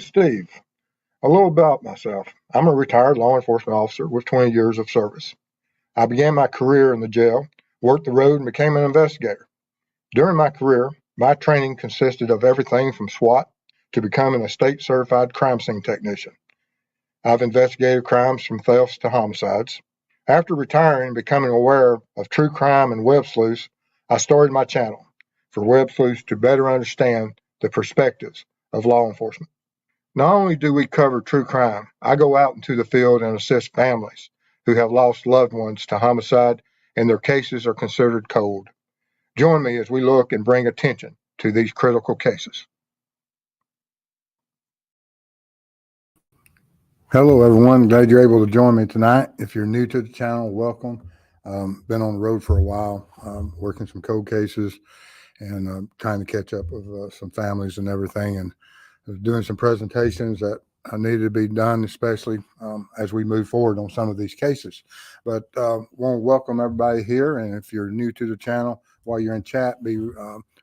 Steve. A little about myself. I'm a retired law enforcement officer with 20 years of service. I began my career in the jail, worked the road, and became an investigator. During my career, my training consisted of everything from SWAT to becoming a state certified crime scene technician. I've investigated crimes from thefts to homicides. After retiring and becoming aware of true crime and web sleuths, I started my channel for web sleuths to better understand the perspectives of law enforcement. Not only do we cover true crime, I go out into the field and assist families who have lost loved ones to homicide and their cases are considered cold. Join me as we look and bring attention to these critical cases. Hello, everyone. Glad you're able to join me tonight. If you're new to the channel, welcome. Been on the road for a while, working some cold cases and trying to catch up with some families and everything, and doing some presentations that needed to be done, especially as we move forward on some of these cases. But want to welcome everybody here, and if you're new to the channel, while you're in chat, be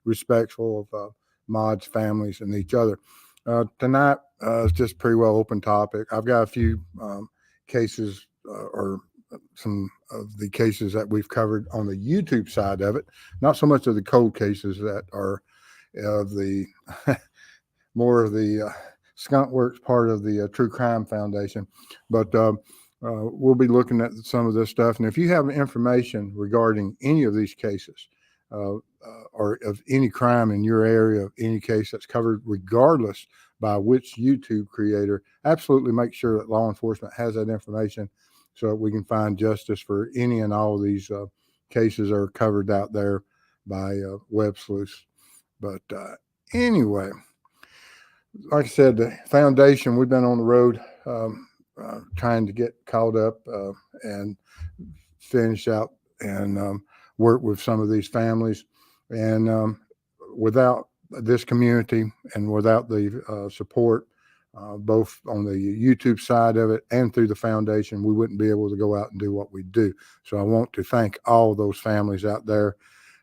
respectful of mods, families, and each other. Tonight is just pretty well open topic. I've got a few cases or some of the cases that we've covered on the YouTube side of it, not so much of the cold cases that are of the more of the Skunk Works part of the True Crime Foundation, but we'll be looking at some of this stuff. And if you have information regarding any of these cases or of any crime in your area, of any case that's covered, regardless by which YouTube creator, absolutely make sure that law enforcement has that information so that we can find justice for any and all of these cases that are covered out there by web sleuths. But anyway, like I said, the foundation, we've been on the road trying to get caught up and finish out and work with some of these families. And without this community and without the support, both on the YouTube side of it and through the foundation, we wouldn't be able to go out and do what we do. So I want to thank all of those families out there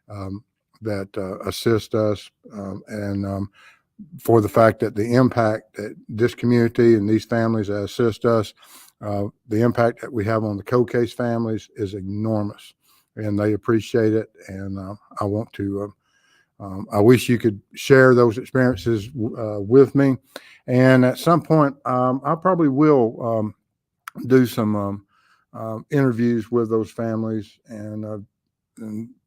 that assist us and for the fact that the impact that this community and these families that assist us, the impact that we have on the cold case families is enormous, and they appreciate it. And I want to, I wish you could share those experiences with me. And at some point, I probably will do some interviews with those families and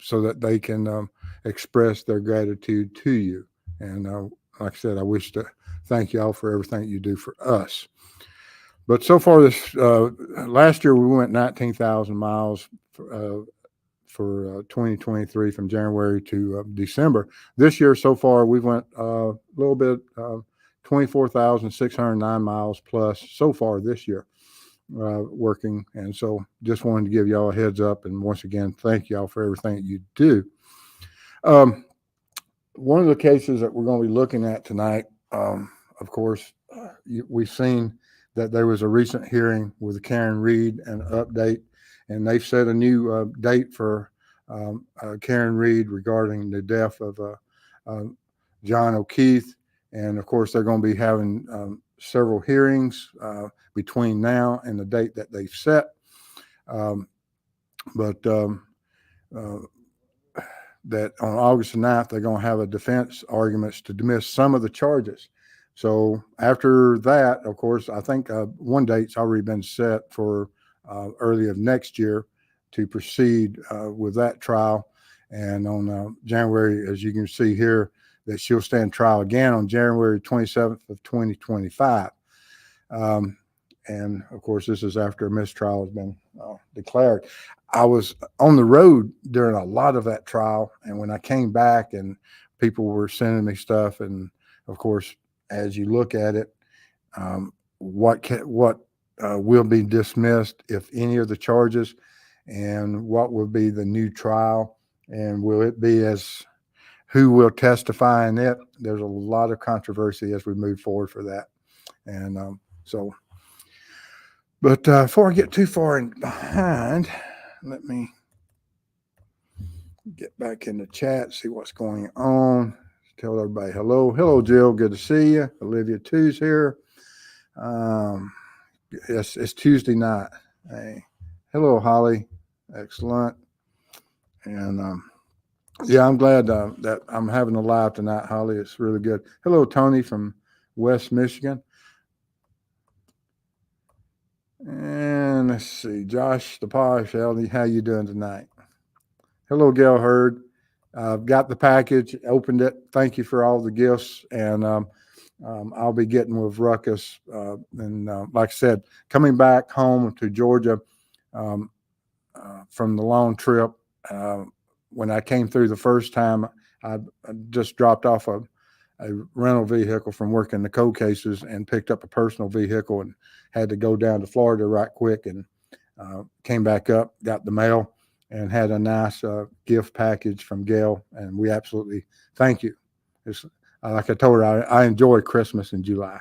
so that they can express their gratitude to you. And like I said, I wish to thank y'all for everything you do for us. But so far this last year, we went 19,000 miles for 2023 from January to December. This year so far, we went a little bit 24,609 miles plus so far this year working. And so just wanted to give y'all a heads up. And once again, thank y'all for everything that you do. One of the cases that we're going to be looking at tonight, of course, we've seen that there was a recent hearing with Karen Reed and an update, and they've set a new date for Karen Reed regarding the death of John O'Keefe. And of course, they're going to be having several hearings between now and the date that they've set. That on August 9th, they're going to have a defense arguments to dismiss some of the charges. So after that, of course, I think one date's already been set for early of next year to proceed with that trial. And on January, as you can see here, that she'll stand trial again on January 27th of 2025. And of course, this is after a mistrial has been declared. I was on the road during a lot of that trial. And when I came back and people were sending me stuff, and of course, as you look at it, what will be dismissed, if any of the charges, and what will be the new trial, and will it be as who will testify in it? There's a lot of controversy as we move forward for that. And but before I get too far in behind, let me get back in the chat, see what's going on. tell everybody hello. Hello, Jill. Good to see you. Olivia two's here. Um, it's Tuesday night. Hey, hello, Holly. Excellent. And yeah, I'm glad that I'm having a live tonight, Holly. It's really good. Hello, Tony from West Michigan. And let's see, Josh the Posh, how you doing tonight? Hello, Gail Hurd. I've got the package, opened it. Thank you for all the gifts, and I'll be getting with Ruckus. And like I said, coming back home to Georgia um, from the long trip. Uh, when I came through the first time, I just dropped off a rental vehicle from working the cold cases and picked up a personal vehicle and had to go down to Florida right quick and came back up, got the mail, and had a nice gift package from Gail. And we absolutely thank you. It's, like I told her, I enjoy Christmas in July.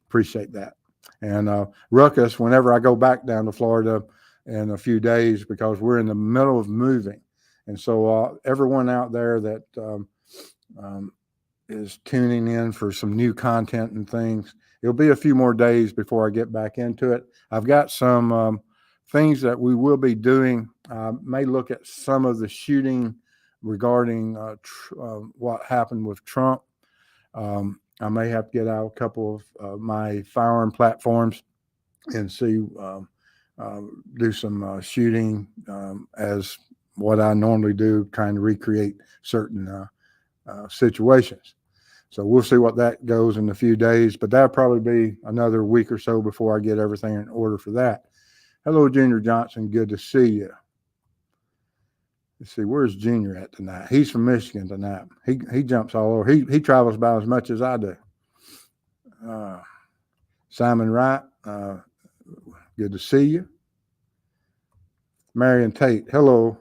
Appreciate that. And Ruckus, whenever I go back down to Florida in a few days, because we're in the middle of moving. And so everyone out there that is tuning in for some new content and things, it'll be a few more days before I get back into it. I've got some things that we will be doing. May look at some of the shooting regarding what happened with Trump. I may have to get out a couple of my firearm platforms and see, do some shooting as what I normally do, trying to recreate certain situations. So we'll see what that goes in a few days, but that'll probably be another week or so before I get everything in order for that. Hello, Junior Johnson. Good to see you. Let's see, where's Junior at tonight? He's from Michigan tonight. He jumps all over. He travels about as much as I do. Simon Wright, good to see you. Marion Tate, hello.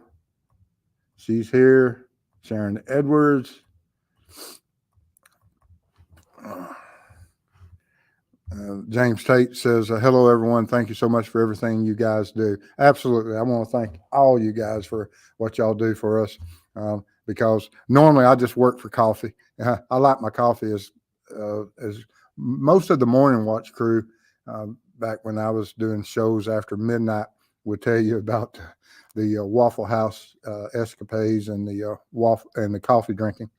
She's here. Sharon Edwards. James Tate says, hello, everyone. Thank you so much for everything you guys do. Absolutely. I want to thank all you guys for what y'all do for us, because normally I just work for coffee. I like my coffee as most of the morning watch crew back when I was doing shows after midnight would tell you about the Waffle House escapades and the waffle and the coffee drinking.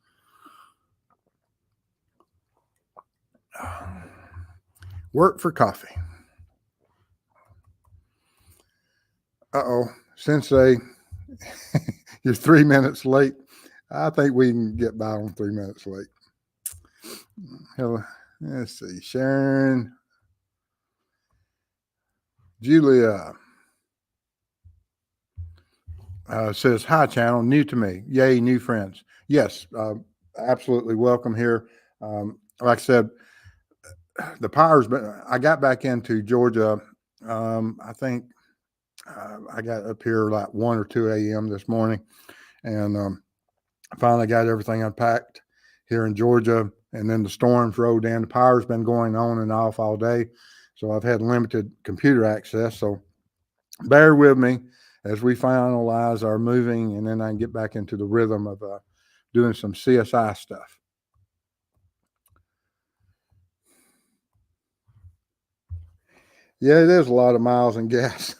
Work for coffee. Uh-oh. Sensei, you're 3 minutes late. I think we can get by on 3 minutes late. Hello. Let's see. Sharon. Julia says, hi, channel. New to me. Yay, new friends. Yes, absolutely welcome here. Like I said, the power's been, I got back into Georgia. I think I got up here like 1 or 2 a.m. this morning, and finally got everything unpacked here in Georgia. And then the storms rolled in. The power's been going on and off all day, so I've had limited computer access. So bear with me as we finalize our moving, and then I can get back into the rhythm of doing some CSI stuff. Yeah, it is a lot of miles and gas.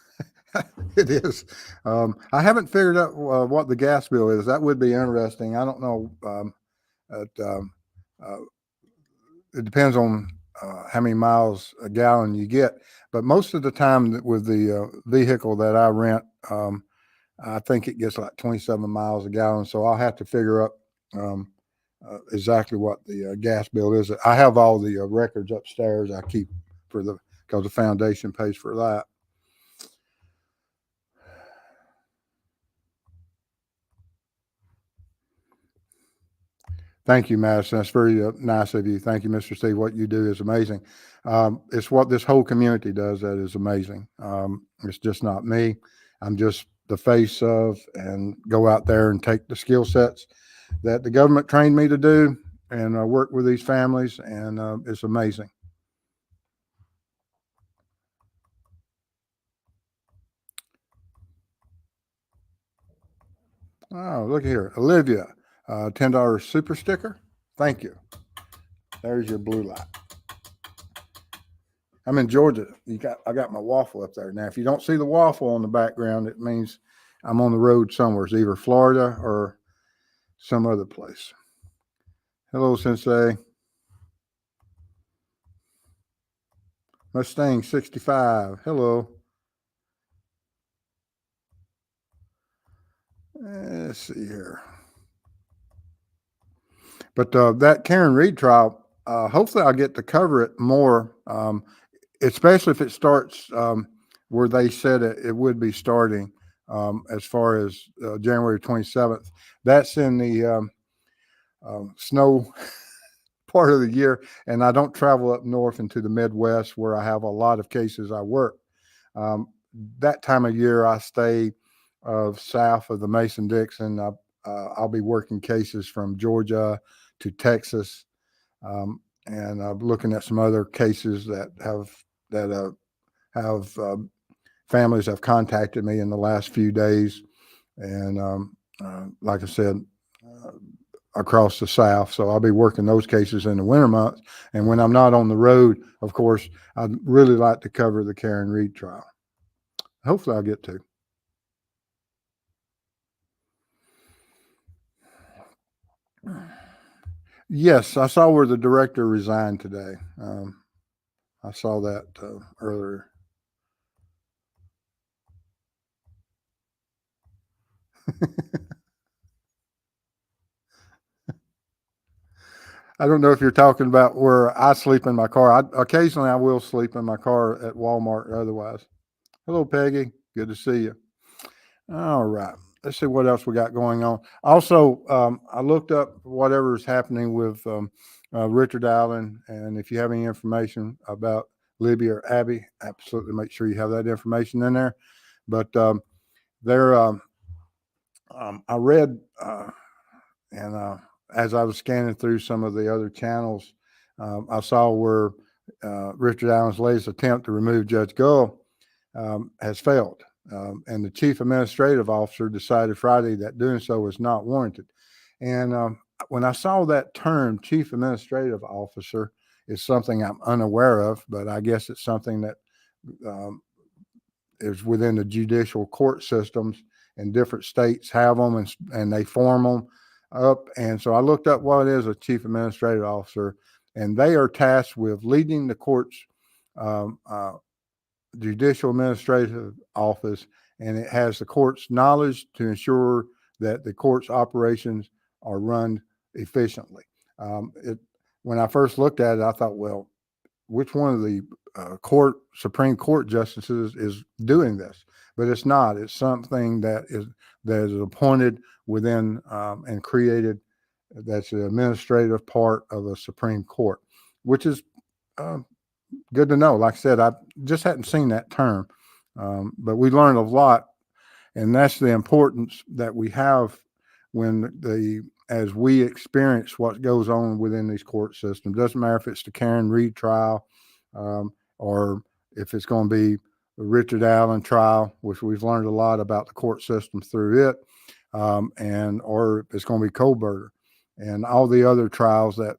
It is. I haven't figured out what the gas bill is. That would be interesting. I don't know. It depends on how many miles a gallon you get. But most of the time with the vehicle that I rent, I think it gets like 27 miles a gallon. So I'll have to figure up exactly what the gas bill is. I have all the records upstairs I keep because the foundation pays for that. Thank you, Madison. That's very nice of you. Thank you, Mr. Steve. What you do is amazing. It's what this whole community does that is amazing. It's just not me. I'm just the face of, and go out there and take the skill sets that the government trained me to do and work with these families, and it's amazing. Oh, look here. Olivia, $10 super sticker. Thank you. There's your blue light. I'm in Georgia. I got my waffle up there. Now, if you don't see the waffle on the background, it means I'm on the road somewhere. It's either Florida or some other place. Hello, Sensei. Mustang 65. Hello. Let's see here. But that Karen Reed trial, hopefully I'll get to cover it more, especially if it starts where they said it would be starting as far as January 27th. That's in the snow part of the year, and I don't travel up north into the Midwest where I have a lot of cases I work. That time of year, I stay south of the Mason-Dixon. I'll be working cases from Georgia to Texas, and I'm looking at some other cases that have families have contacted me in the last few days, and like I said, across the South. So I'll be working those cases in the winter months. And when I'm not on the road, of course, I'd really like to cover the Karen Reed trial. Hopefully I'll get to. Yes, I saw where the director resigned today. I saw that earlier. I don't know if you're talking about where I sleep in my car. Occasionally I will sleep in my car at Walmart or otherwise. Hello, Peggy. Good to see you. All right. Let's see what else we got going on. Also, I looked up whatever is happening with Richard Allen, and if you have any information about Libby or Abby, absolutely make sure you have that information in there. But there, I read, and as I was scanning through some of the other channels, I saw where Richard Allen's latest attempt to remove Judge Gull has failed. And the chief administrative officer decided Friday that doing so was not warranted. And when I saw that term, chief administrative officer, is something I'm unaware of, but I guess it's something that is within the judicial court systems, and different states have them, and they form them up. And so I looked up what is a chief administrative officer, and they are tasked with leading the court's judicial administrative office, and it has the court's knowledge to ensure that the court's operations are run efficiently. When I first looked at it, I thought, well, which one of the Supreme Court justices is doing this? But it's not. It's something that is appointed within and created. That's the administrative part of the Supreme Court, which is good to know. Like I said, I just hadn't seen that term, but we learned a lot, and that's the importance that we have as we experience what goes on within these court systems. Doesn't matter if it's the Karen Reed trial, or if it's going to be the Richard Allen trial, which we've learned a lot about the court system through it, or if it's going to be Kohlberger and all the other trials that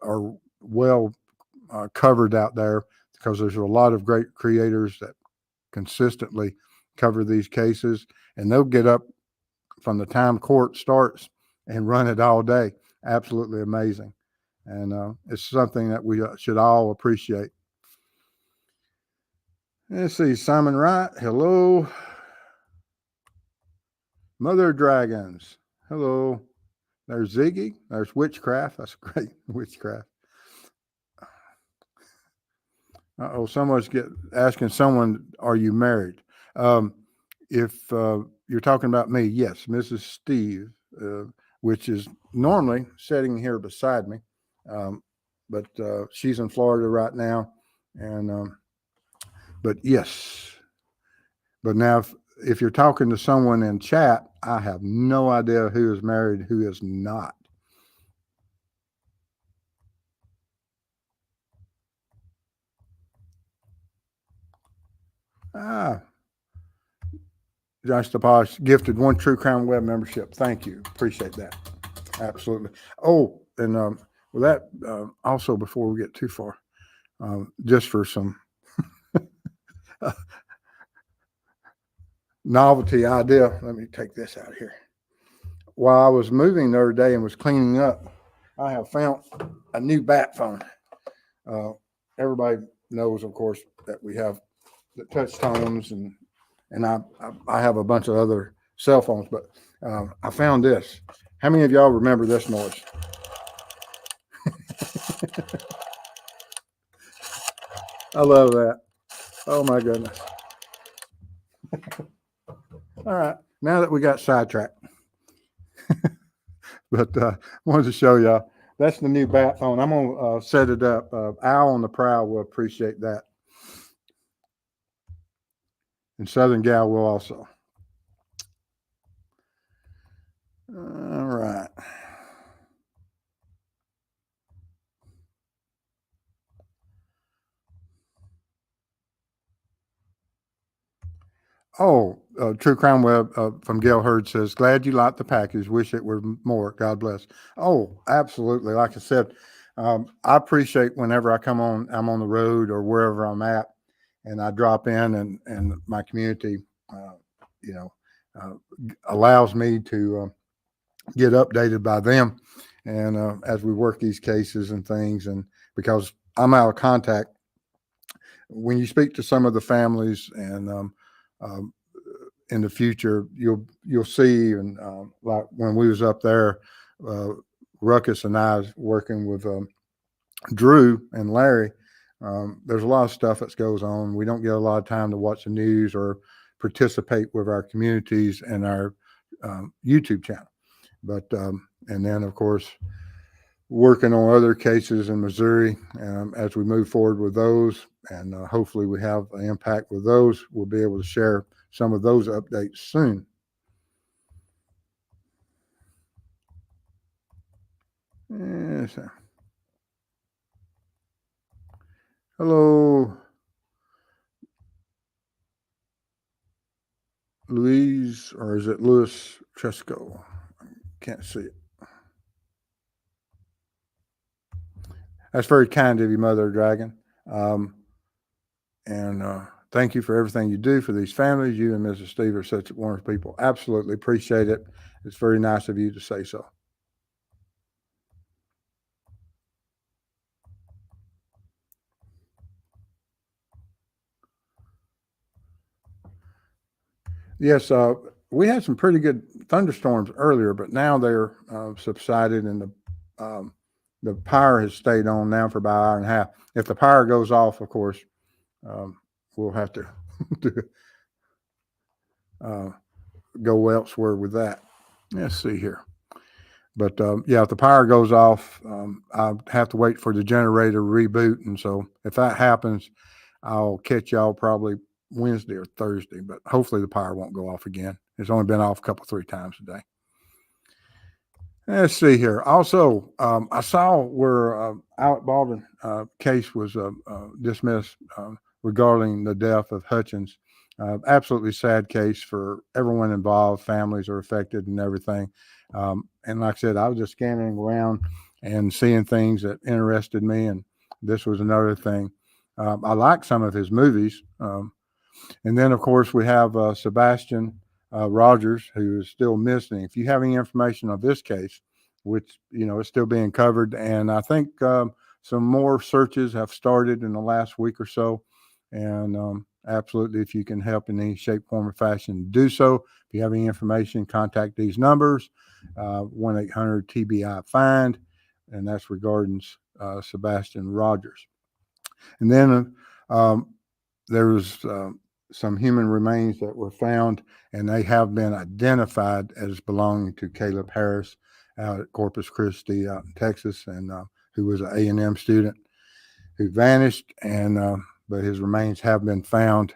are well covered out there, because there's a lot of great creators that consistently cover these cases, and they'll get up from the time court starts and run it all day. Absolutely amazing. And it's something that we should all appreciate. Let's see, Simon Wright, hello. Mother Dragons, hello. There's Ziggy, there's Witchcraft. That's great, Witchcraft. Someone's asking someone, are you married? If you're talking about me, yes, Mrs. Steve, which is normally sitting here beside me, but she's in Florida right now, and but yes. But now, if you're talking to someone in chat, I have no idea who is married, who is not. Josh DePosh gifted one True Crime Web membership. Thank you. Appreciate that. Absolutely. Oh, and with that, also before we get too far, just for some novelty idea, let me take this out here. While I was moving the other day and was cleaning up, I have found a new bat phone. Everybody knows, of course, that we have the touch tones, and I have a bunch of other cell phones, but I found this. How many of y'all remember this noise? I love that. Oh my goodness. All right. Now that we got sidetracked, but wanted to show y'all that's the new bat phone. I'm gonna set it up. Al on the Prowl will appreciate that, and Southern Gal will also. All right. Oh, True Crime Web from Gail Hurd says, glad you liked the package. Wish it were more. God bless. Oh, absolutely. Like I said, I appreciate whenever I'm on the road or wherever I'm at, and I drop in, and my community, you know, allows me to get updated by them. And as we work these cases and things, and because I'm out of contact, when you speak to some of the families and um, in the future, you'll see, and like when we was up there, Ruckus and I was working with Drew and Larry. There's a lot of stuff that goes on. We don't get a lot of time to watch the news or participate with our communities and our YouTube channel. But and then of course working on other cases in Missouri as we move forward with those, and hopefully we have an impact with those. We'll be able to share some of those updates soon. Yes. Hello, Louise, or is it Louis Tresco? Can't see it. That's very kind of you, Mother Dragon. And thank you for everything you do for these families. You and Mrs. Steve are such wonderful people. Absolutely appreciate it. It's very nice of you to say so. Yes, we had some pretty good thunderstorms earlier, but now they're subsided, and the power has stayed on now for about an hour and a half. If the power goes off, of course, we'll have to, go elsewhere with that. Let's see here. But yeah, if the power goes off, I'll have to wait for the generator to reboot. And so if that happens, I'll catch y'all probably Wednesday or Thursday, but hopefully the power won't go off again. It's only been off a couple, 3 times a day. Let's see here. Also, I saw where Alec Baldwin case was dismissed regarding the death of Hutchins. Absolutely sad case for everyone involved. Families are affected and everything. And like I said, I was just scanning around and seeing things that interested me, and this was another thing. I like some of his movies. And then, of course, we have Sebastian Rogers, who is still missing. If you have any information on this case, which, is still being covered, and I think some more searches have started in the last week or so. And absolutely, if you can help in any shape, form, or fashion, do so. If you have any information, contact these numbers, 1-800-TBI-FIND, and that's regarding Sebastian Rogers. And then there was some human remains that were found, and they have been identified as belonging to Caleb Harris out at Corpus Christi out in Texas, and who was an A&M student who vanished, and but his remains have been found.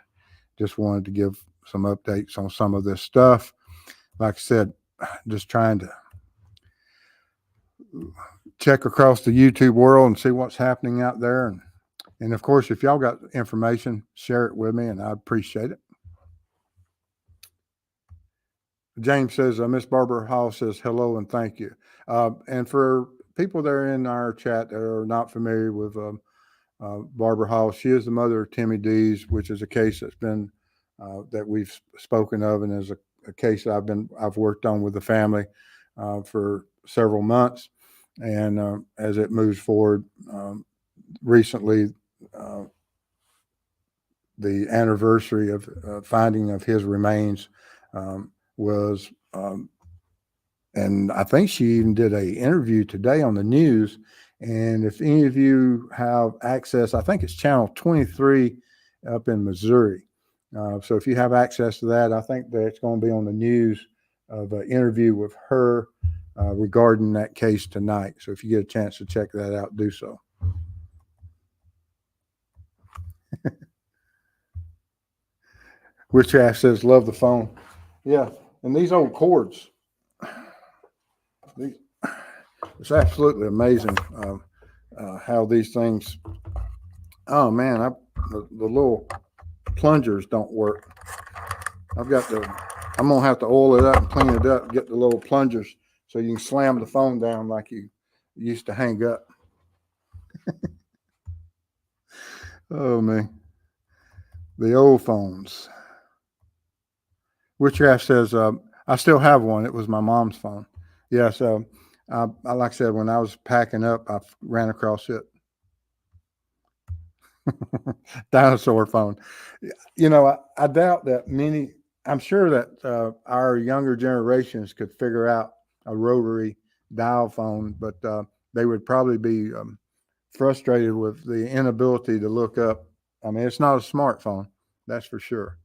Just wanted to give some updates on some of this stuff. Like I said, just trying to check across the YouTube world and see what's happening out there. And of course, if y'all got information, share it with me, and I'd appreciate it. James says, Miss Barbara Hall says hello and thank you. And for people that are in our chat that are not familiar with Barbara Hall, she is the mother of Timmy Dees, which is a case that's been that we've spoken of, and is a case that I've worked on with the family for several months, and as it moves forward, recently. The anniversary of finding of his remains was and I think she even did a interview today on the news. And if any of you have access, I think it's channel 23 up in Missouri. So if you have access to that, I think that it's going to be on the news of an interview with her regarding that case tonight. So if you get a chance to check that out, do so. Witchcraft says, love the phone. Yeah. And these old cords, it's absolutely amazing how these things. Oh man, the little plungers don't work. I'm gonna have to oil it up and clean it up, get the little plungers so you can slam the phone down like you used to hang up. Oh man, the old phones. Witchcraft says, I still have one. It was my mom's phone. Yeah, so like I said, when I was packing up, I ran across it. Dinosaur phone. You know, I doubt that many, I'm sure that our younger generations could figure out a rotary dial phone, but they would probably be frustrated with the inability to look up. I mean, it's not a smartphone, that's for sure.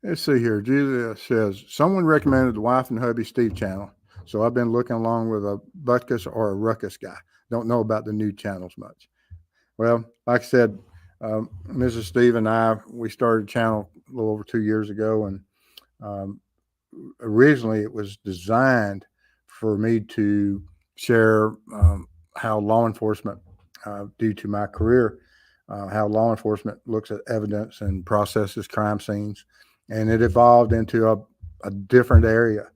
Let's see here. Julia says, someone recommended the Wife and Hubby Steve channel. So I've been looking along with a Butkus or a Ruckus guy. Don't know about the new channels much. Well, like I said, Mrs. Steve and I, we started a channel a little over 2 years ago. And um, originally it was designed for me to share how law enforcement, due to my career, how law enforcement looks at evidence and processes crime scenes. And it evolved into a different area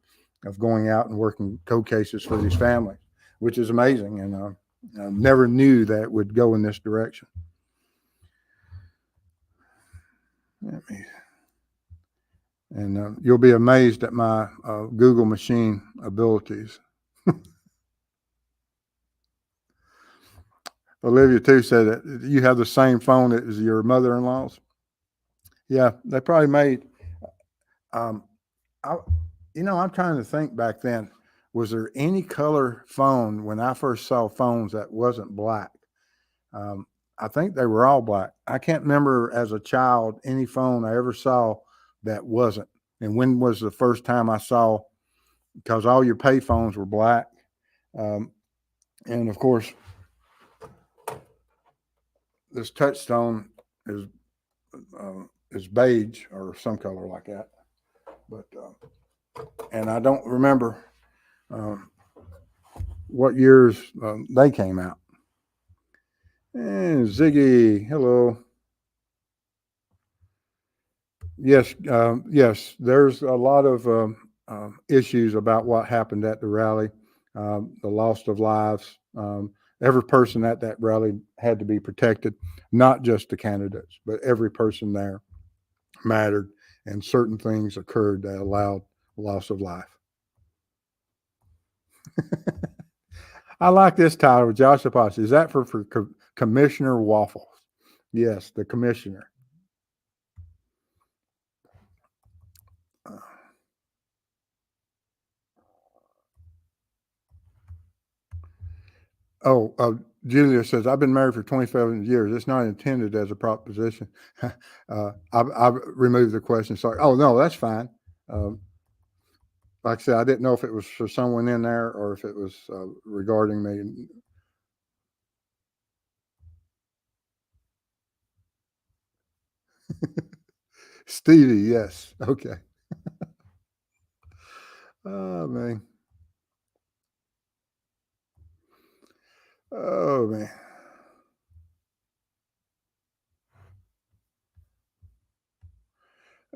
of going out and working cold cases for these families, which is amazing. And I never knew that it would go in this direction. And you'll be amazed at my Google machine abilities. Olivia too said that you have the same phone as your mother-in-law's. Yeah, they probably made. Um, I, I'm trying to think back then. Was there any color phone when I first saw phones that wasn't black? Um, I think they were all black. I can't remember as a child any phone I ever saw that wasn't. And when was the first time I saw? Because all your pay phones were black, and of course, this touchstone is beige or some color like that. But and I don't remember um, what years they came out. And Ziggy, hello. Yes, yes. There's a lot of issues about what happened at the rally, the loss of lives. Every person at that rally had to be protected, not just the candidates, but every person there mattered, and certain things occurred that allowed loss of life. I like this title, Josh Apache. Is that for Commissioner Waffles? Yes, the commissioner. Oh, Julia says, I've been married for 27 years. It's not intended as a proposition. I've removed the question. Sorry. Oh, no, that's fine. Like I said, I didn't know if it was for someone in there or if it was regarding me. Stevie, yes. Okay. Oh, man. Oh, man.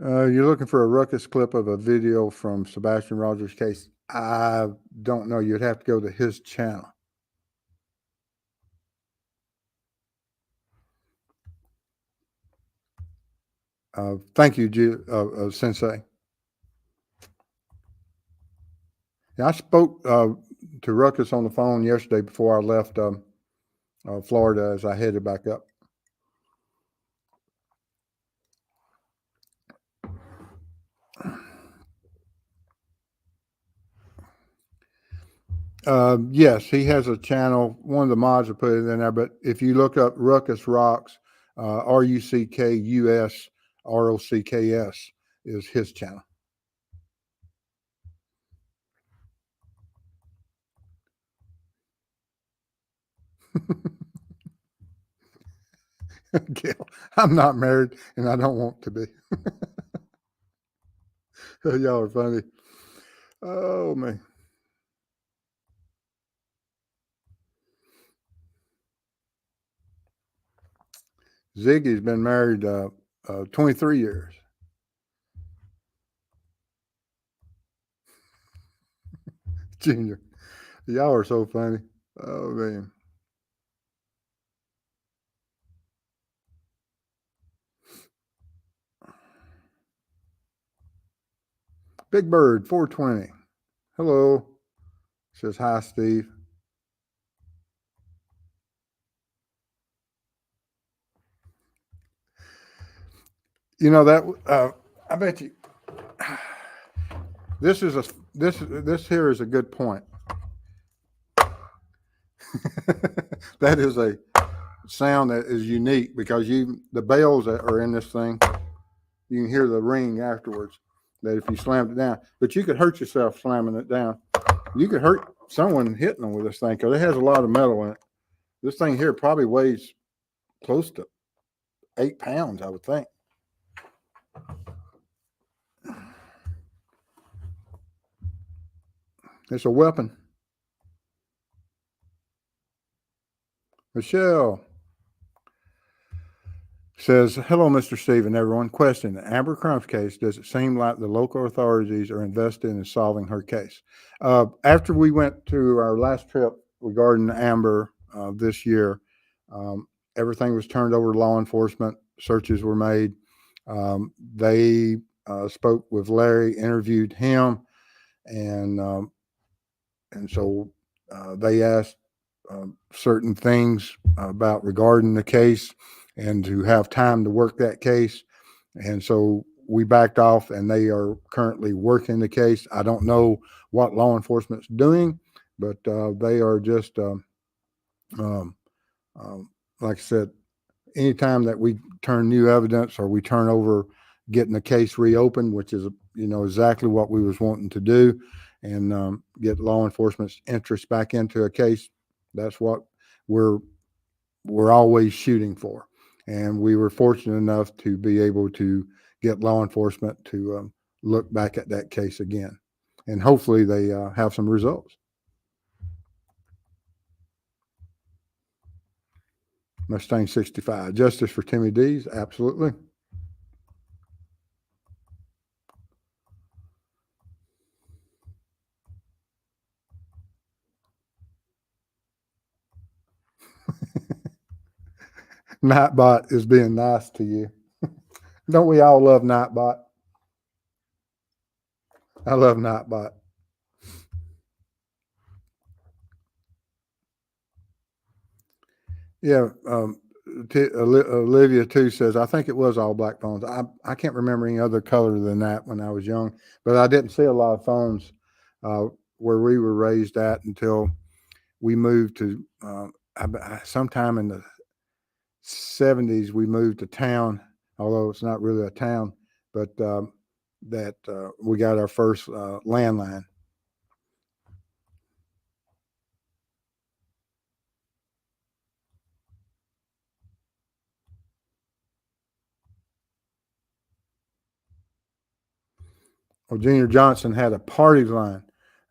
You're looking for a ruckus clip of a video from Sebastian Rogers' case. I don't know. You'd have to go to his channel. Thank you, Sensei. Yeah, I spoke to Ruckus on the phone yesterday before I left Florida as I headed back up. Yes, he has a channel. One of the mods will put it in there, but if you look up Ruckus Rocks, RUCKUS ROCKS is his channel. Gil, I'm not married and I don't want to be. Y'all are funny. Oh, man. Ziggy's been married 23 years. Junior, y'all are so funny. Oh, man. Big Bird 420. Hello. Says hi, Steve. You know that I bet you this here is a good point. That is a sound that is unique because the bells that are in this thing, you can hear the ring afterwards. That if you slammed it down, but you could hurt yourself slamming it down. You could hurt someone hitting them with this thing because it has a lot of metal in it. This thing here probably weighs close to 8 pounds, I would think. It's a weapon. Michelle says, hello, Mr. Steve and everyone. Question, the Amber Crump's case, does it seem like the local authorities are invested in solving her case? After we went to our last trip regarding Amber this year, everything was turned over to law enforcement. Searches were made. They spoke with Larry, interviewed him, and so they asked certain things about regarding the case and to have time to work that case. And so we backed off and they are currently working the case. I don't know what law enforcement's doing, but they are just, um, like I said, anytime that we turn new evidence or we turn over getting the case reopened, which is, exactly what we was wanting to do, and get law enforcement's interest back into a case, that's what we're always shooting for. And we were fortunate enough to be able to get law enforcement to look back at that case again. And hopefully they have some results. Mustang 65. Justice for Timmy D's, absolutely. Nightbot is being nice to you. Don't we all love Nightbot? I love Nightbot. Yeah, Olivia too says, I think it was all black phones. I can't remember any other color than that when I was young, but I didn't see a lot of phones where we were raised at until we moved to sometime in the 70s. We moved to town, although it's not really a town, but we got our first landline. Well, Junior Johnson had a party line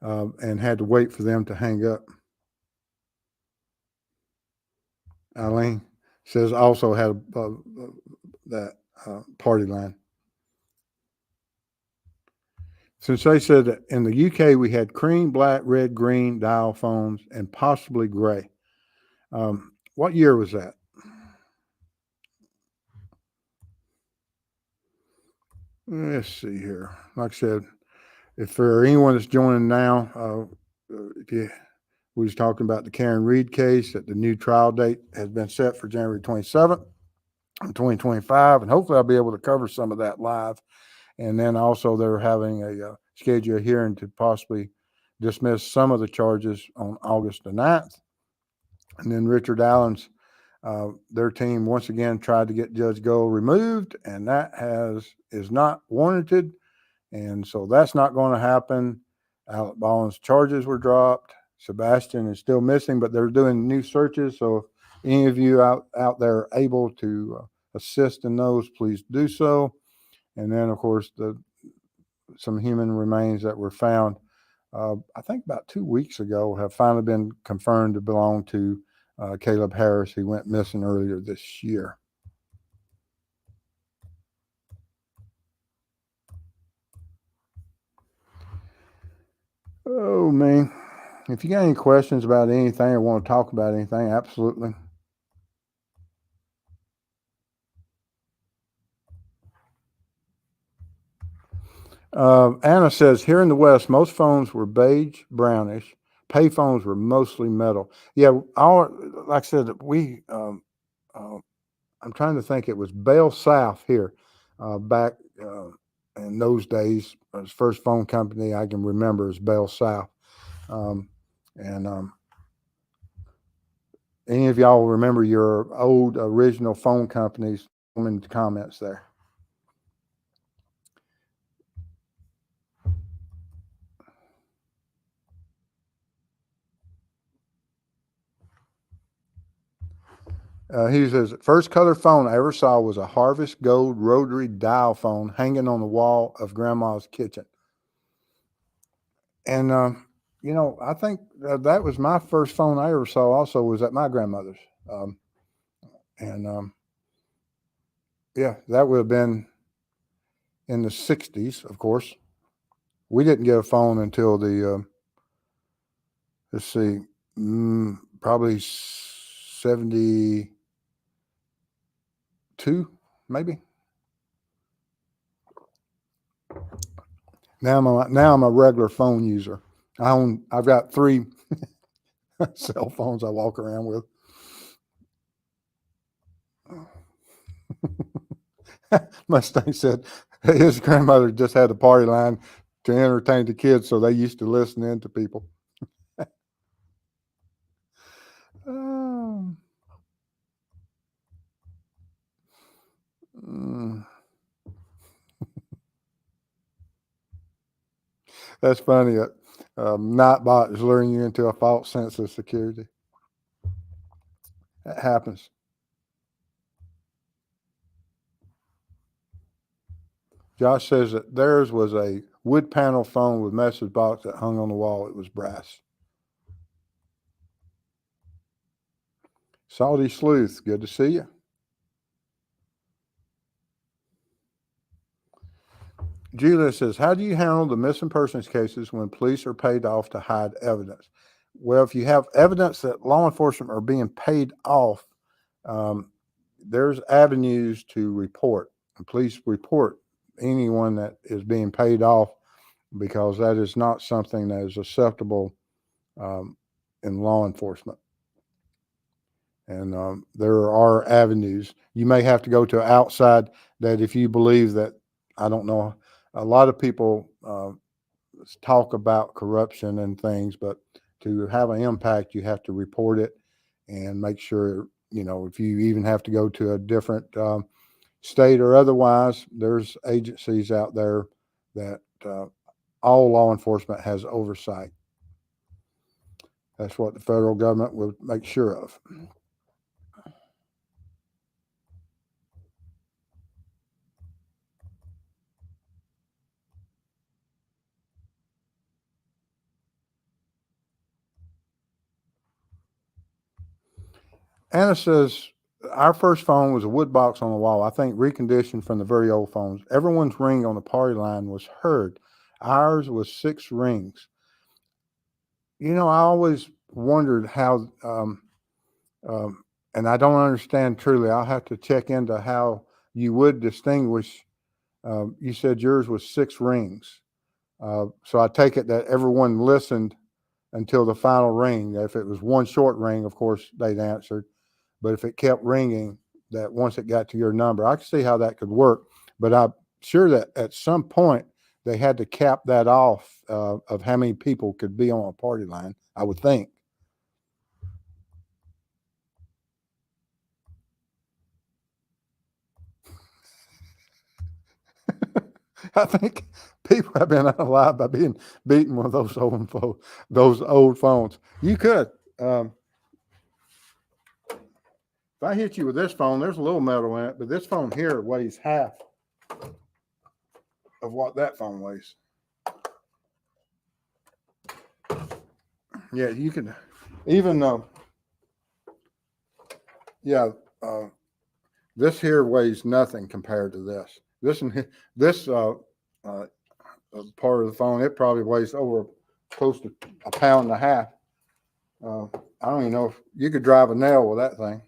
and had to wait for them to hang up. Eileen says also had that party line. Since they said that in the UK we had cream, black, red, green dial phones and possibly gray. What year was that? Let's see here. Like I said, if for anyone that's joining now, if you, we was talking about the Karen Reed case, that the new trial date has been set for January 27th, 2025, and hopefully I'll be able to cover some of that live. And then also they're having a scheduled hearing to possibly dismiss some of the charges on August the 9th. And then Richard Allen's, their team once again tried to get Judge Gold removed, and that is not warranted. And so that's not going to happen. Alec Ballin's charges were dropped. Sebastian is still missing, but they're doing new searches. So if any of you out there are able to assist in those, please do so. And then, of course, some human remains that were found, I think about 2 weeks ago, have finally been confirmed to belong to Caleb Harris, who went missing earlier this year. Oh, man. If you got any questions about anything or want to talk about anything, absolutely. Anna says, here in the West, most phones were beige, brownish. Pay phones were mostly metal. Yeah, like I said, I'm trying to think, it was Bell South here back in those days. The first phone company I can remember is Bell South. Any of y'all remember your old original phone companies? In the comments there. He says, first color phone I ever saw was a Harvest Gold rotary dial phone hanging on the wall of Grandma's kitchen. And, I think that was my first phone I ever saw also was at my grandmother's. Yeah, that would have been in the 60s, of course. We didn't get a phone until the, let's see, probably 72, maybe. Now I'm a regular phone user. I've got 3 cell phones I walk around with. Mustang said his grandmother just had a party line to entertain the kids, so they used to listen in to people. That's funny. Nightbot is luring you into a false sense of security. That happens. Josh says that theirs was a wood panel phone with message box that hung on the wall. It was brass. Salty Sleuth, good to see you. Julia says, how do you handle the missing persons cases when police are paid off to hide evidence? Well, if you have evidence that law enforcement are being paid off, there's avenues to report. Police report anyone that is being paid off because that is not something that is acceptable in law enforcement. And there are avenues. You may have to go to outside that if you believe that, I don't know, a lot of people talk about corruption and things, but to have an impact, you have to report it and make sure, if you even have to go to a different state or otherwise, there's agencies out there that all law enforcement has oversight. That's what the federal government will make sure of. Anna says, our first phone was a wood box on the wall. I think reconditioned from the very old phones. Everyone's ring on the party line was heard. Ours was 6 rings. You know, I always wondered how, and I don't understand truly. I'll have to check into how you would distinguish. You said yours was 6 rings. So I take it that everyone listened until the final ring. If it was one short ring, of course, they'd answered. But if it kept ringing, that once it got to your number, I could see how that could work. But I'm sure that at some point they had to cap that off of how many people could be on a party line, I would think. I think people have been alive by being beaten with those old phones. You could. If I hit you with this phone, there's a little metal in it, but this phone here weighs half of what that phone weighs. Yeah, you can even this here weighs nothing compared to this. This part of the phone, it probably weighs over close to 1.5 pounds. I don't even know if you could drive a nail with that thing.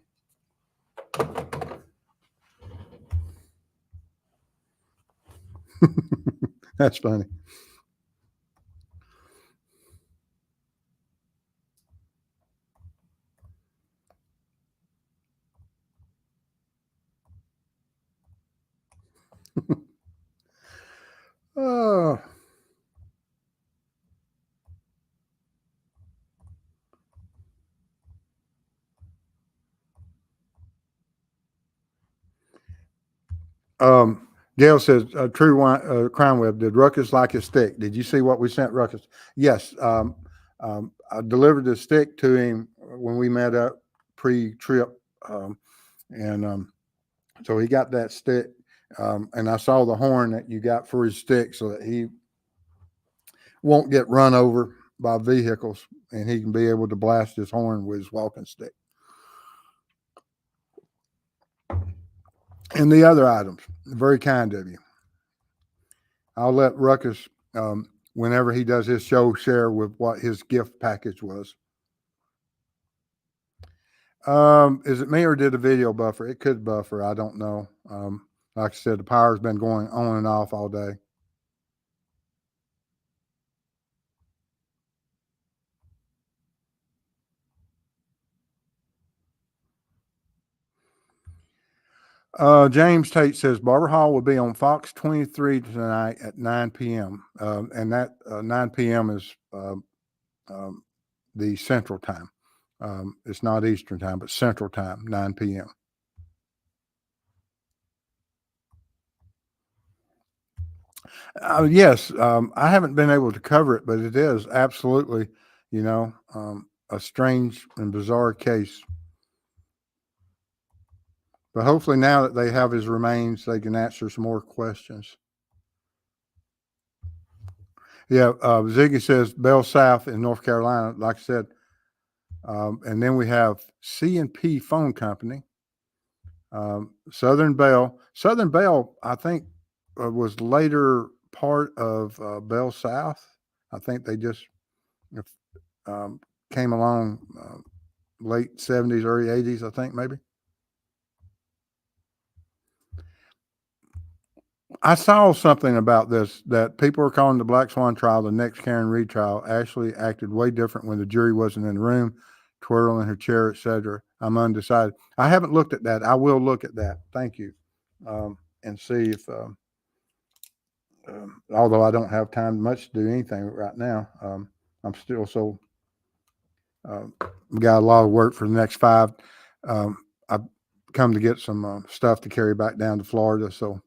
That's funny. Oh, Gail says, Crime Web, did Ruckus like his stick? Did you see what we sent Ruckus? Yes. I delivered the stick to him when we met up pre-trip. And so he got that stick. And I saw the horn that you got for his stick so that he won't get run over by vehicles and he can be able to blast his horn with his walking stick. And the other items, very kind of you. I'll let Ruckus, whenever he does his show, share with what his gift package was. Is it me or did the video buffer? It could buffer. I don't know. Like I said, the power's been going on and off all day. James Tate says Barber Hall will be on Fox 23 tonight at 9 p.m. And that 9 p.m. is the Central Time. It's not Eastern Time, but Central Time, 9 p.m. Yes, I haven't been able to cover it, but it is absolutely, a strange and bizarre case. But hopefully now that they have his remains, they can answer some more questions. Yeah, Ziggy says Bell South in North Carolina, like I said. And then we have C&P Phone Company, Southern Bell. Southern Bell, I think, was later part of Bell South. I think they just came along late 70s, early 80s, I think, maybe. I saw something about this that people are calling the Black Swan trial the next Karen Reed trial. Ashley acted way different when the jury wasn't in the room, twirling her chair, etc. I'm undecided. I haven't looked at that. I will look at that. Thank you, and see if. Although I don't have time much to do anything right now, I'm still so got a lot of work for the next 5. I've come to get some stuff to carry back down to Florida, so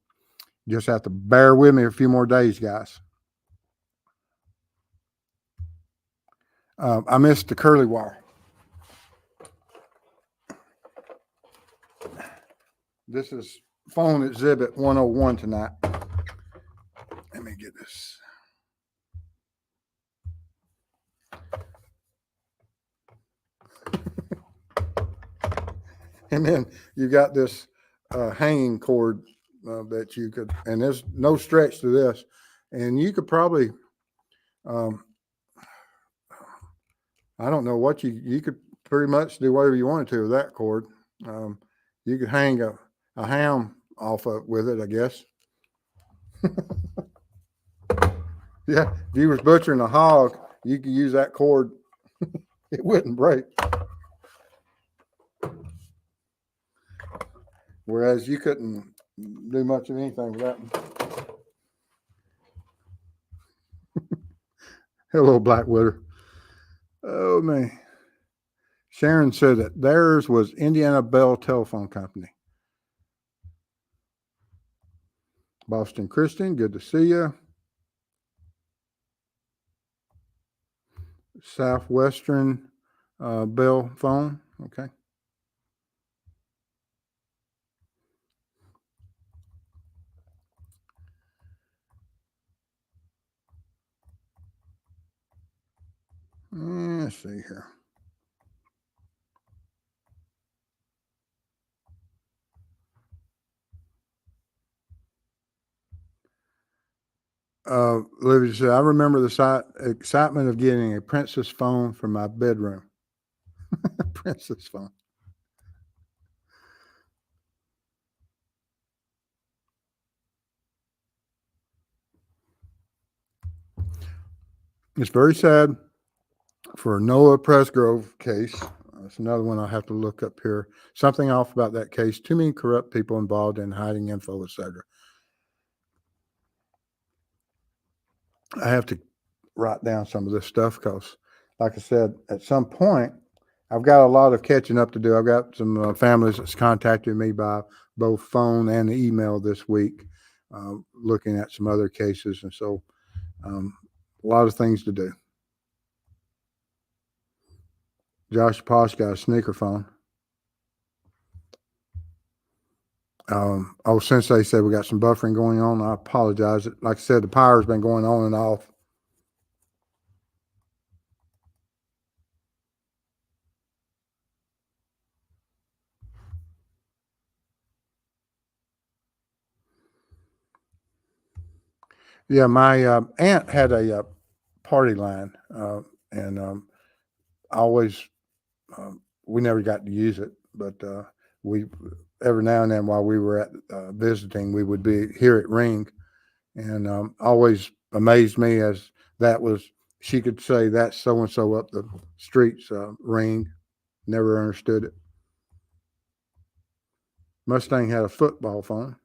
just have to bear with me a few more days, guys. I missed the curly wire. This is phone exhibit 101 tonight. Let me get this. And then you got this hanging cord that you could, and there's no stretch to this. And you could probably, um, I don't know what you could pretty much do whatever you wanted to with that cord. Um, you could hang a ham off of with it, I guess. Yeah, if you was butchering a hog, you could use that cord. It wouldn't break. Whereas you couldn't do much of anything with that one. Hello, Blackwater. Oh, man. Sharon said that theirs was Indiana Bell Telephone Company. Boston Christian, good to see you. Southwestern Bell Phone, okay. Let's see here. Olivia said, I remember the excitement of getting a Princess phone from my bedroom. Princess phone. It's very sad for Noah Presgrove case. That's another one I have to look up here. Something off about that case. Too many corrupt people involved in hiding info, etc. I have to write down some of this stuff because, like I said, at some point, I've got a lot of catching up to do. I've got some families that's contacted me by both phone and email this week, looking at some other cases. And so a lot of things to do. Josh Posh got a sneaker phone. Since they said we got some buffering going on, I apologize. Like I said, the power's been going on and off. Yeah, my aunt had a party line, and always we never got to use it, but we every now and then while we were at visiting, we would hear it ring, and always amazed me as that was she could say that's so and so up the streets ring. Never understood it. Mustang had a football phone.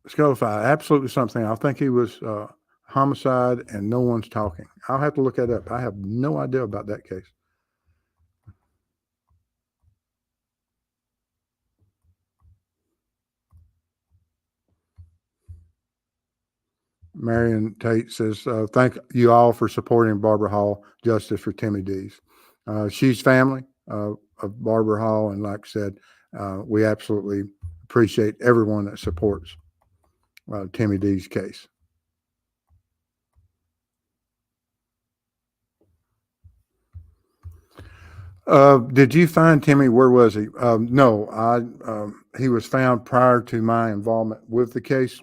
Scullify, absolutely something. I think he was homicide and no one's talking. I'll have to look that up. I have no idea about that case. Marion Tate says, thank you all for supporting Barbara Hall, Justice for Timmy Dees. She's family of Barbara Hall. And like I said, we absolutely appreciate everyone that supports Timmy Dees case. Did you find Timmy? Where was he? No, he was found prior to my involvement with the case.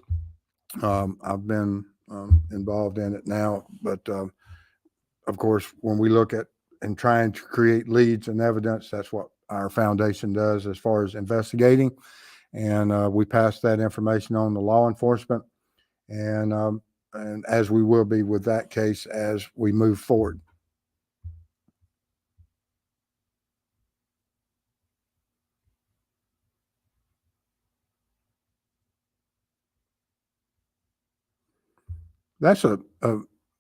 I've been involved in it now, but of course, when we look at and trying to create leads and evidence, that's what our foundation does as far as investigating. And we pass that information on to law enforcement, and as we will be with that case as we move forward. That's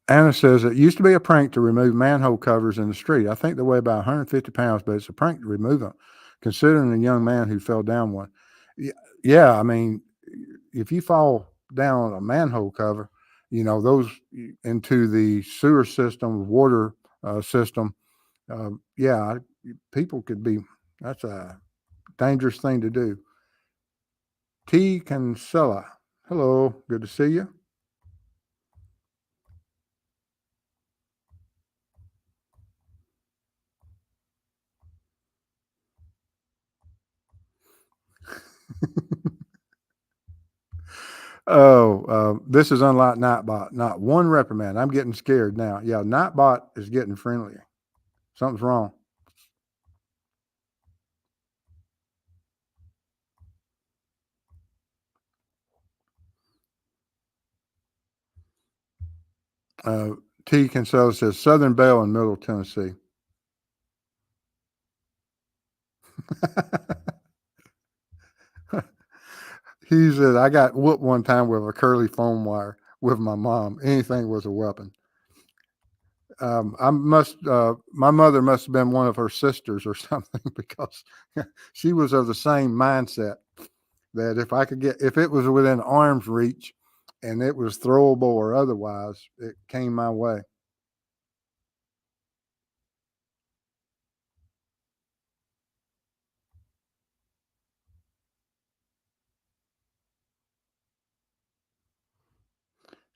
Anna says it used to be a prank to remove manhole covers in the street. I think they weigh about 150 pounds, but it's a prank to remove them, considering a young man who fell down one. Yeah, I mean, if you fall down a manhole cover, those into the sewer system, water system, yeah, people could be, that's a dangerous thing to do. T. Cancella, hello, good to see you. Oh, this is unlike Nightbot. Not one reprimand. I'm getting scared now. Yeah, Nightbot is getting friendlier. Something's wrong. Uh, T. Kinsella says Southern Belle in Middle Tennessee. He said, I got whooped one time with a curly foam wire with my mom. Anything was a weapon. My mother must have been one of her sisters or something because she was of the same mindset that if it was within arm's reach and it was throwable or otherwise, it came my way.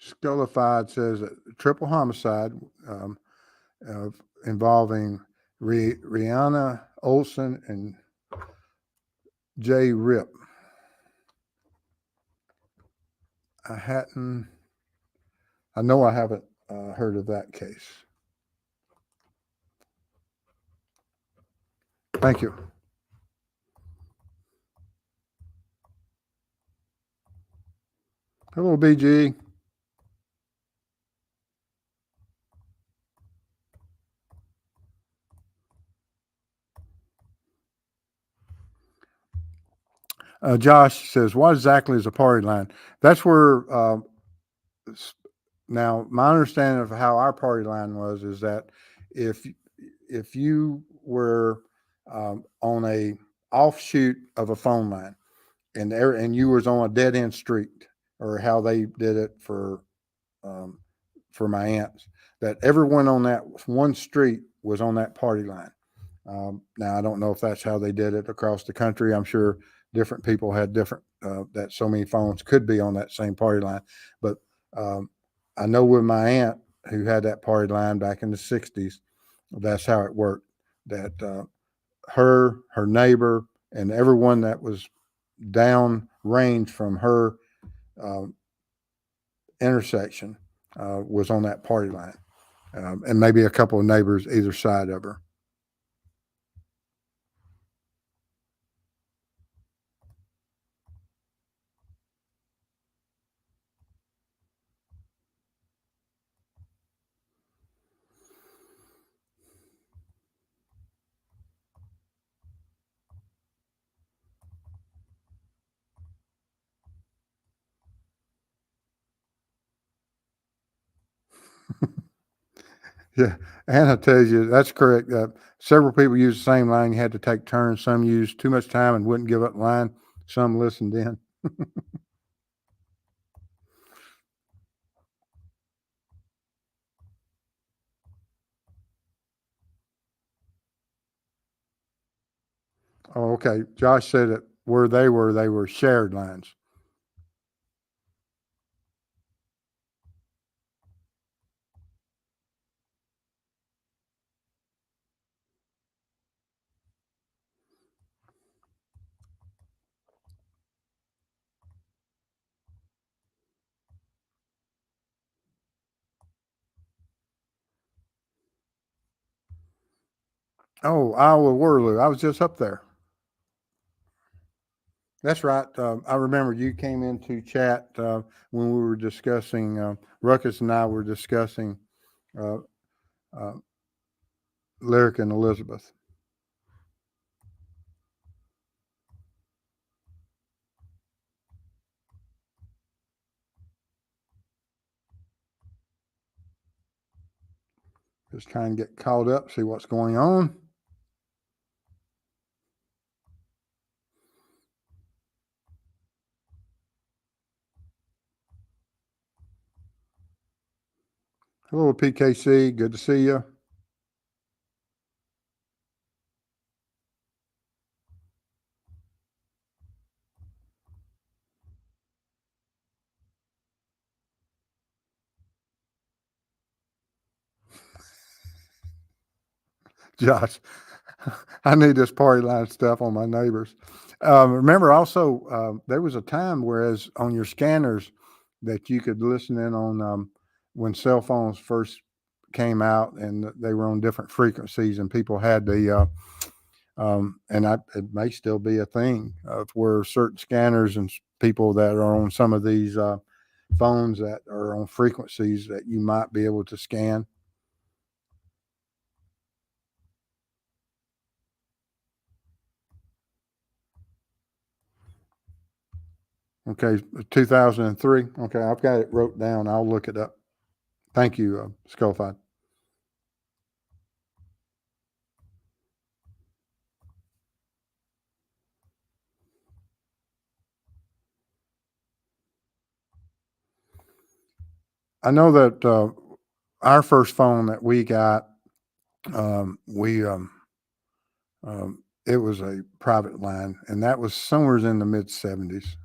Skullified says that triple homicide involving Rihanna Olson and Jay Rip. I know I haven't heard of that case. Thank you. Hello, BG. Josh says, what exactly is a party line? That's where, now my understanding of how our party line was is that if if you were on a offshoot of a phone line and you was on a dead end street, or how they did it um, for my aunts, that everyone on that one street was on that party line. Now I don't know if that's how they did it across the country. I'm sure different people had different that so many phones could be on that same party line, but um, I know with my aunt who had that party line back in the '60s, that's how it worked. That her neighbor, and everyone that was down range from her uh, intersection was on that party line, and maybe a couple of neighbors either side of her. Yeah, Anna tells you that's correct. Several people use the same line. You had to take turns. Some used too much time and wouldn't give up the line. Some listened in. Oh, okay. Josh said that where they were shared lines. Oh, Iowa Waterloo. I was just up there. That's right. I remember you came into chat when we were discussing. Ruckus and I were discussing uh, uh, Lyric and Elizabeth. Just trying to get caught up, see what's going on. Hello, PKC. Good to see you. Josh. I need this party line stuff on my neighbors. Remember also, there was a time whereas on your scanners that you could listen in on when cell phones first came out and they were on different frequencies and people had it may still be a thing where certain scanners and people that are on some of these phones that are on frequencies that you might be able to scan. Okay, 2003. Okay, I've got it wrote down. I'll look it up. Thank you, Skullfied. I know that our first phone that we got, we it was a private line, and that was somewhere in the mid '70s.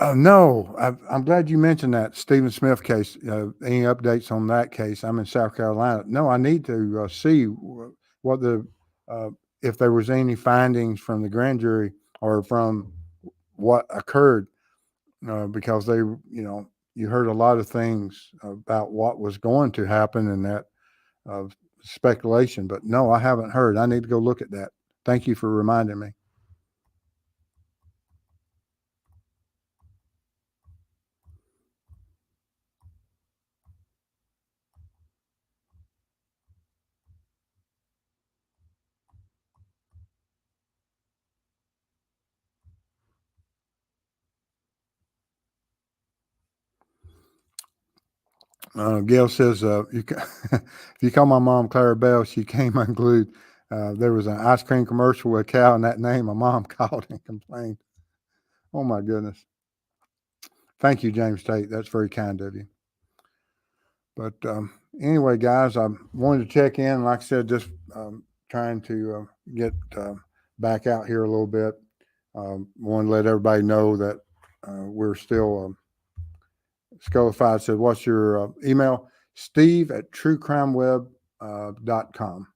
No, I'm glad you mentioned that Stephen Smith case. Any updates on that case? I'm in South Carolina. No, I need to see what the if there was any findings from the grand jury or from what occurred, because they, you heard a lot of things about what was going to happen and that speculation. But no, I haven't heard. I need to go look at that. Thank you for reminding me. Gail says, if you call my mom Clara Bell, she came unglued. There was an ice cream commercial with a cow in that name. My mom called and complained. Oh my goodness. Thank you, James Tate. That's very kind of you. But anyway, guys, I wanted to check in. Like I said, just trying to get back out here a little bit. Want to let everybody know that we're still. Scullified said, "What's your email?" Steve at truecrimeweb.com.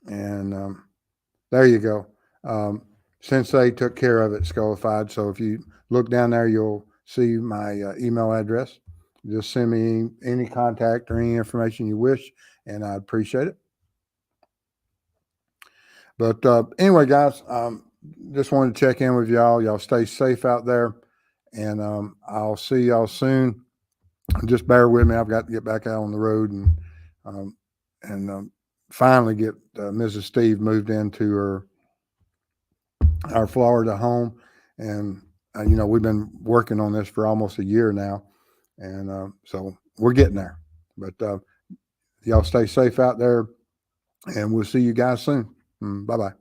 And there you go. Sensei took care of it, Scullified. So if you look down there, you'll see my email address. Just send me any contact or any information you wish, and I'd appreciate it. But anyway, guys, just wanted to check in with y'all. Y'all stay safe out there, and I'll see y'all soon. Just bear with me. I've got to get back out on the road and finally get Mrs. Steve moved into our Florida home. And we've been working on this for almost a year now, and so we're getting there. But y'all stay safe out there, and we'll see you guys soon. Bye bye.